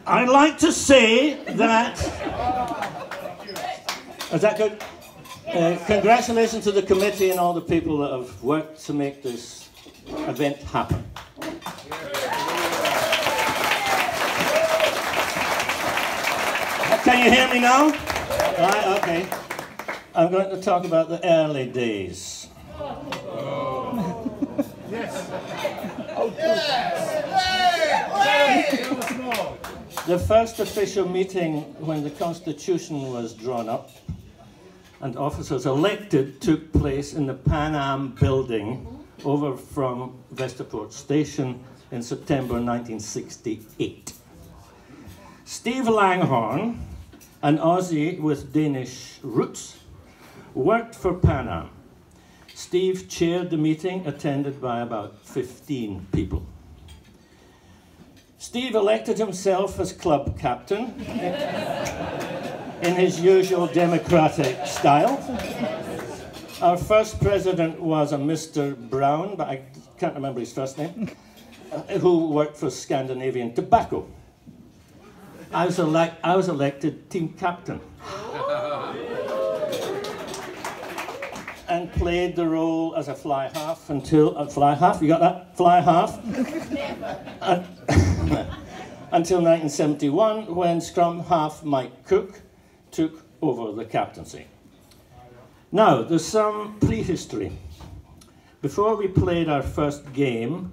I'd like to say that... Is that good? Congratulations to the committee and all the people that have worked to make this event happen. Can you hear me now? Right, okay. I'm going to talk about the early days. Yes. The first official meeting when the Constitution was drawn up and officers elected took place in the Pan Am building over from Westerport Station in September 1968. Steve Langhorne, an Aussie with Danish roots, worked for Pan Am. Steve chaired the meeting, attended by about 15 people. Steve elected himself as club captain in his usual democratic style. Our first president was a Mr. Brown, but I can't remember his first name, who worked for Scandinavian Tobacco. I was elected team captain and played the role as a fly half until fly half. You got that? Fly half. Until 1971, when scrum half Mike Cook took over the captaincy. Now, there's some prehistory. Before we played our first game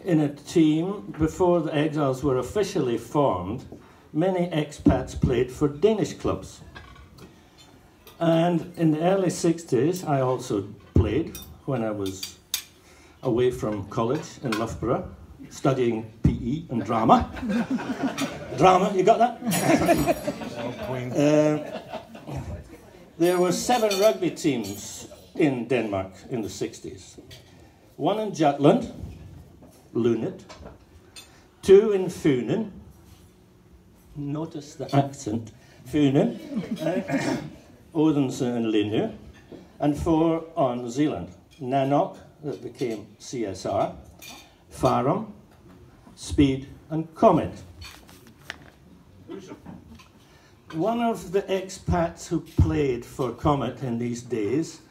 in a team, before the Exiles were officially formed, many expats played for Danish clubs. And in the early 60s, I also played when I was away from college in Loughborough, studying PE and drama. Drama, you got that? There were 7 rugby teams in Denmark in the 60s. 1 in Jutland, Lunet, 2 in Funen, notice the accent, Funen, Odense and Linu, and 4 on New Zealand, Nanook, that became CSR, Farum, Speed and Comet. One of the expats who played for Comet in these days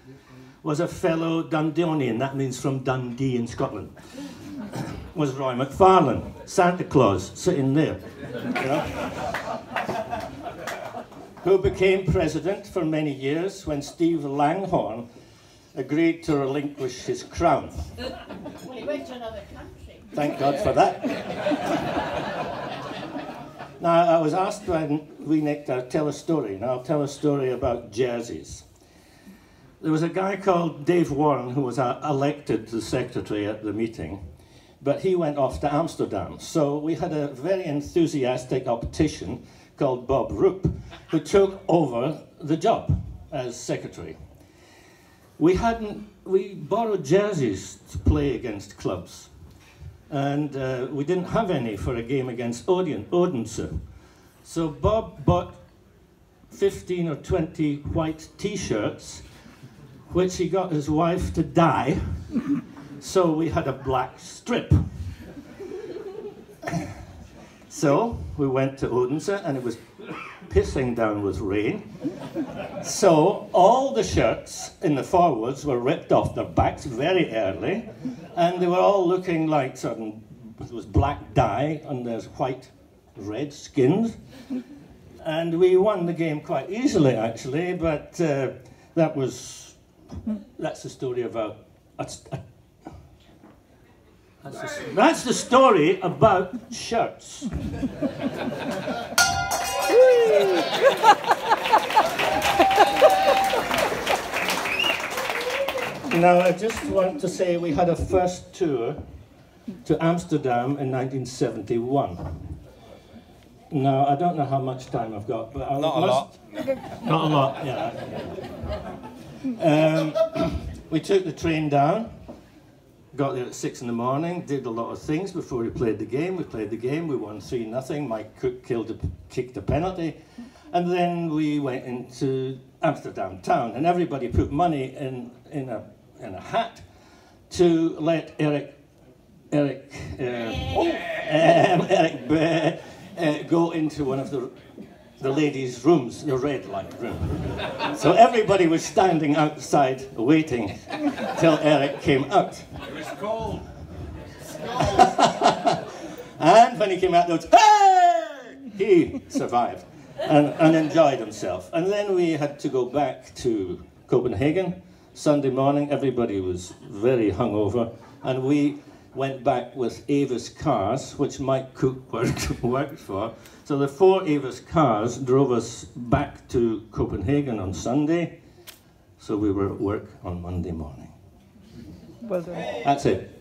was a fellow Dundonian, that means from Dundee in Scotland, was Roy McFarlane, Santa Claus, sitting there, you know, who became president for many years when Steve Langhorne agreed to relinquish his crown. Well, he went to another country. Thank God for that. Now, I was asked when we Nick to tell a story, and I'll tell a story about jerseys. There was a guy called Dave Warren who was elected the secretary at the meeting, but he went off to Amsterdam. So we had a very enthusiastic optician called Bob Roop, who took over the job as secretary. We borrowed jerseys to play against clubs, and we didn't have any for a game against Odense. So Bob bought 15 or 20 white t-shirts, which he got his wife to dye, so we had a black strip. So we went to Odense, and it was pissing down with rain. So all the shirts in the forwards were ripped off their backs very early, and they were all looking like there was black dye on their white, red skins. And we won the game quite easily, actually, but that's the story about... That's the story about shirts. Now, I just want to say we had a first tour to Amsterdam in 1971. Now, I don't know how much time I've got, but Not a lot. Not a lot, yeah. We took the train down, got there at 6 in the morning, did a lot of things before we played the game. We played the game, we won 3-0, Mike Cook kicked a penalty, and then we went into Amsterdam town, and everybody put money in a Eric go into one of the ladies' rooms, the red light room. So everybody was standing outside waiting till Eric came out. It was cold. And when he came out, there was, hey! He survived and enjoyed himself. And then we had to go back to Copenhagen. Sunday morning, everybody was very hungover, and we went back with Avis cars, which Mike Cook worked for. So the 4 Avis cars drove us back to Copenhagen on Sunday, so we were at work on Monday morning. Well done. That's it.